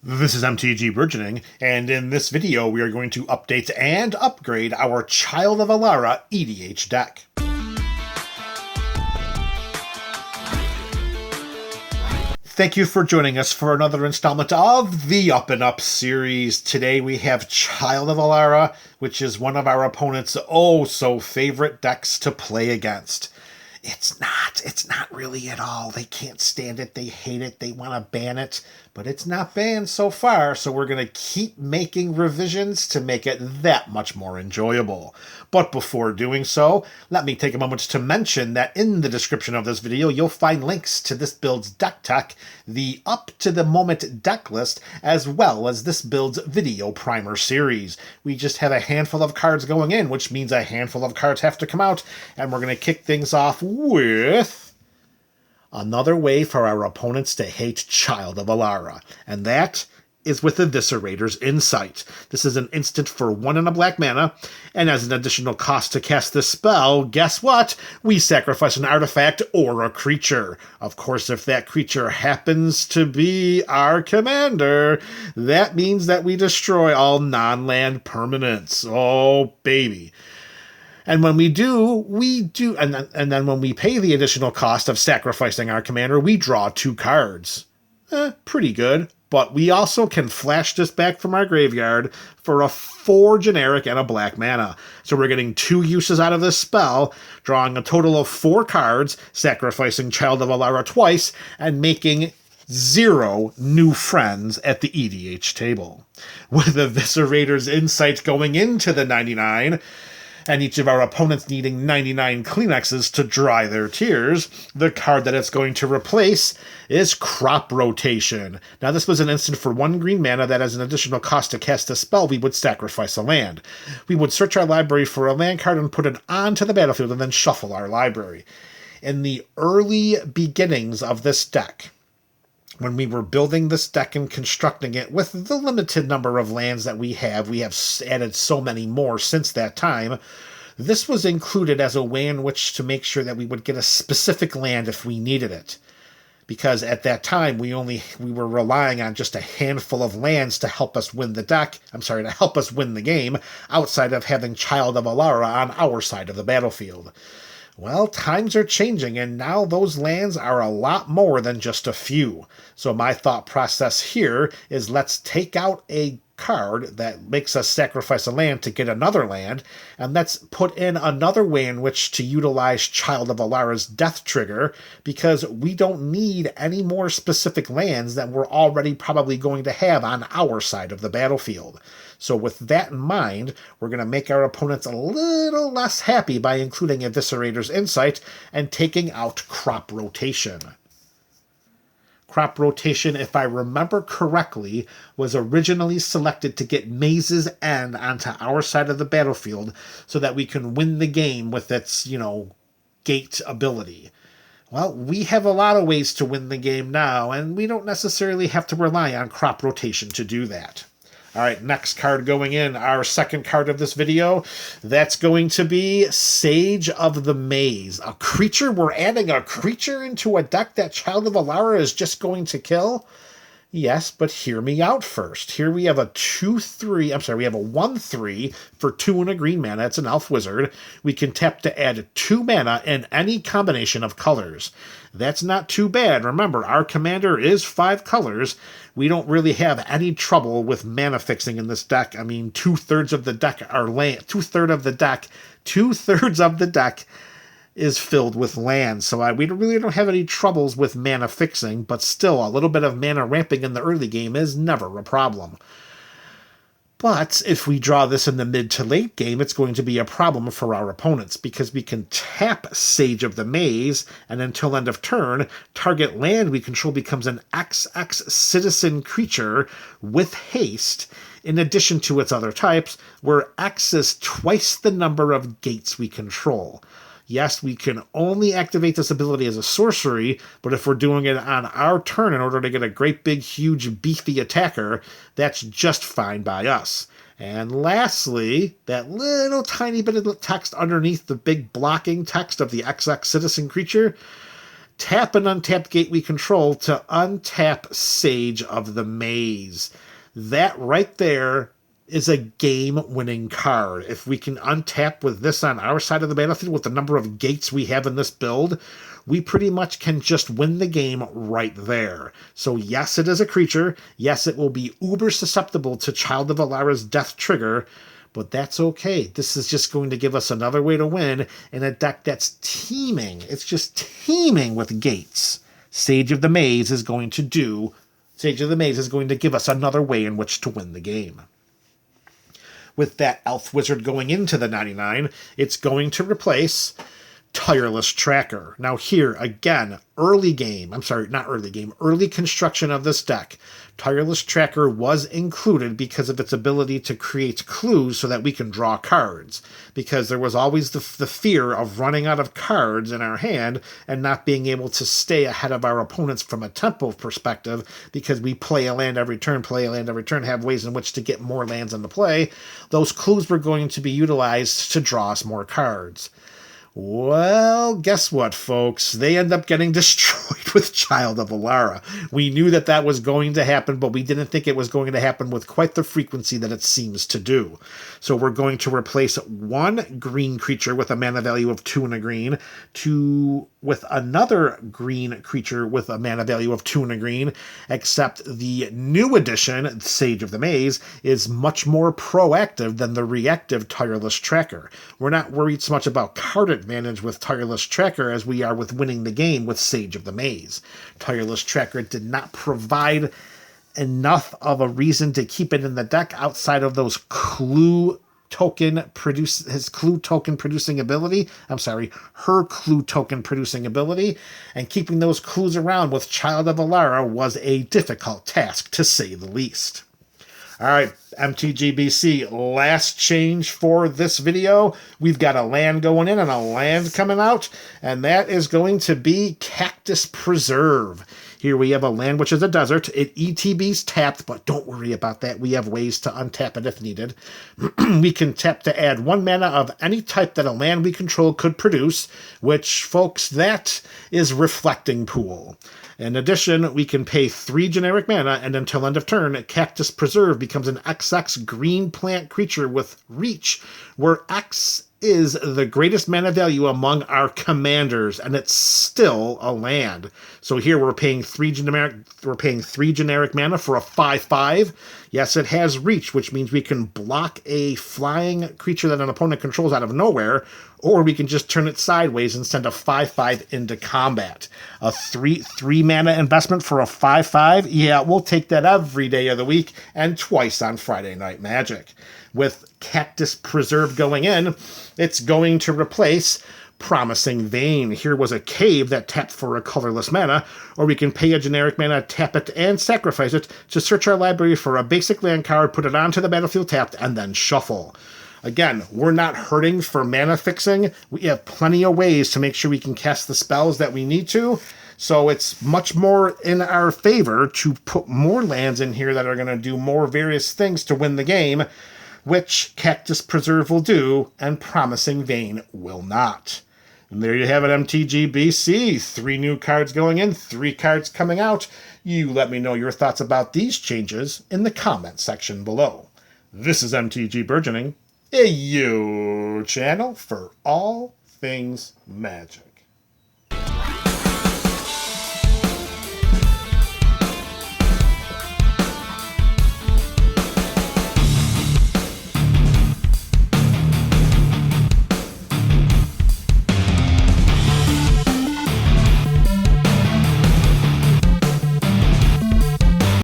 This is MTG Burgeoning, and in this video we are going to update and upgrade our Child of Alara EDH deck. Thank you for joining us for another installment of the Up and Up series. Today we have Child of Alara, which is one of our opponent's oh-so-favorite decks to play against. It's not really at all. They can't stand it, they hate it, they want to ban it, but it's not banned so far, so we're going to keep making revisions to make it that much more enjoyable. But before doing so, let me take a moment to mention that in the description of this video, you'll find links to this build's deck tech, the up-to-the-moment deck list, as well as this build's video primer series. We just have a handful of cards going in, which means a handful of cards have to come out, and we're going to kick things off with another way for our opponents to hate Child of Alara, and that is with Eviscerator's Insight. This is an instant for 1 and a black mana, and as an additional cost to cast this spell, guess what? We sacrifice an artifact or a creature. Of course, if that creature happens to be our commander, that means that we destroy all non-land permanents. Oh, baby. And when we do, and then when we pay the additional cost of sacrificing our commander, we draw 2 cards. Pretty good. But we also can flash this back from our graveyard for a 4 generic and a black mana. So we're getting 2 uses out of this spell, drawing a total of 4 cards, sacrificing Child of Alara twice, and making 0 new friends at the EDH table. With Eviscerator's Insight going into the 99, and each of our opponents needing 99 Kleenexes to dry their tears, the card that it's going to replace is Crop Rotation. Now, this was an instant for 1 green mana that, as an additional cost to cast a spell, we would sacrifice a land. We would search our library for a land card and put it onto the battlefield and then shuffle our library. In the early beginnings of this deck, when we were building this deck and constructing it with the limited number of lands that we have added so many more since that time, this was included as a way in which to make sure that we would get a specific land if we needed it. Because at that time, we were relying on just a handful of lands to help us win to help us win the game, outside of having Child of Alara on our side of the battlefield. Well, times are changing, and now those lands are a lot more than just a few. So my thought process here is, let's take out a card that makes us sacrifice a land to get another land, and let's put in another way in which to utilize Child of Alara's death trigger, because we don't need any more specific lands that we're already probably going to have on our side of the battlefield. So with that in mind, we're going to make our opponents a little less happy by including Eviscerator's Insight and taking out Crop Rotation. Crop Rotation, if I remember correctly, was originally selected to get Maze's End onto our side of the battlefield so that we can win the game with its, gate ability. Well, we have a lot of ways to win the game now, and we don't necessarily have to rely on Crop Rotation to do that. All right, next card going in, our second card of this video, that's going to be Sage of the Maze. A creature? We're adding a creature into a deck that Child of Alara is just going to kill? Yes, but hear me out first. Here we have a 1/3 for 2 and a green mana. It's an elf wizard. We can tap to add 2 mana in any combination of colors. That's not too bad. Remember, our commander is 5 colors. We don't really have any trouble with mana fixing in this deck. I mean, 2/3 of the deck are land. 2/3 of the deck is filled with land, so we really don't have any troubles with mana fixing, but still, a little bit of mana ramping in the early game is never a problem. But if we draw this in the mid to late game, it's going to be a problem for our opponents, because we can tap Sage of the Maze, and until end of turn, target land we control becomes an XX citizen creature with haste, in addition to its other types, where X is twice the number of gates we control. Yes, we can only activate this ability as a sorcery, but if we're doing it on our turn in order to get a great big huge beefy attacker, that's just fine by us. And lastly, that little tiny bit of text underneath the big blocking text of the XX citizen creature, Tap an untapped gate we control to untap Sage of the Maze. That right there is a game-winning card. If we can untap with this on our side of the battlefield with the number of gates we have in this build, we pretty much can just win the game right there. So yes, it is a creature. Yes, it will be uber susceptible to Child of Alara's death trigger, but that's okay. This is just going to give us another way to win in a deck that's teeming. It's just teeming with gates. Sage of the Maze is going to give us another way in which to win the game. With that Elf Wizard going into the 99, it's going to replace Tireless Tracker. Now here, again, early construction of this deck. Tireless Tracker was included because of its ability to create clues so that we can draw cards. Because there was always the fear of running out of cards in our hand and not being able to stay ahead of our opponents from a tempo perspective because we play a land every turn, have ways in which to get more lands into play. Those clues were going to be utilized to draw us more cards. Well, guess what, folks? They end up getting destroyed with Child of Alara. We knew that was going to happen, but we didn't think it was going to happen with quite the frequency that it seems to do. So we're going to replace one green creature with a mana value of 2 and a green with another green creature with a mana value of 2 and a green, except the new edition, Sage of the Maze, is much more proactive than the reactive Tireless Tracker. We're not worried so much about card advantage with Tireless Tracker as we are with winning the game with Sage of the Maze. Tireless Tracker did not provide enough of a reason to keep it in the deck outside of those her clue token producing ability, and keeping those clues around with Child of Alara was a difficult task, to say the least. All right, MTGBC, last change for this video. We've got a land going in and a land coming out, and that is going to be Cactus Preserve. Here we have a land which is a desert. It ETB's tapped, but don't worry about that. We have ways to untap it if needed. We can tap to add 1 mana of any type that a land we control could produce, which, folks, that is Reflecting Pool. In addition, we can pay 3 generic mana, and until end of turn, Cactus Preserve becomes an XX green plant creature with reach, where X is the greatest mana value among our commanders, and it's still a land. So here we're paying 3 generic mana for a 5/5. Yes, it has reach, which means we can block a flying creature that an opponent controls out of nowhere, or we can just turn it sideways and send a 5/5 into combat. A 3 mana investment for a 5/5? Yeah, we'll take that every day of the week and twice on Friday Night Magic. With Cactus Preserve going in, it's going to replace Promising Vein. Here was a cave that tapped for a colorless mana, or we can pay a generic mana, tap it, and sacrifice it to search our library for a basic land card, put it onto the battlefield tapped, and then shuffle. Again, we're not hurting for mana fixing. We have plenty of ways to make sure we can cast the spells that we need to. So it's much more in our favor to put more lands in here that are going to do more various things to win the game, which Cactus Preserve will do, and Promising Vein will not. And there you have it, MTGBC. 3 new cards going in, 3 cards coming out. You let me know your thoughts about these changes in the comment section below. This is MTG Burgeoning, a channel for all things Magic.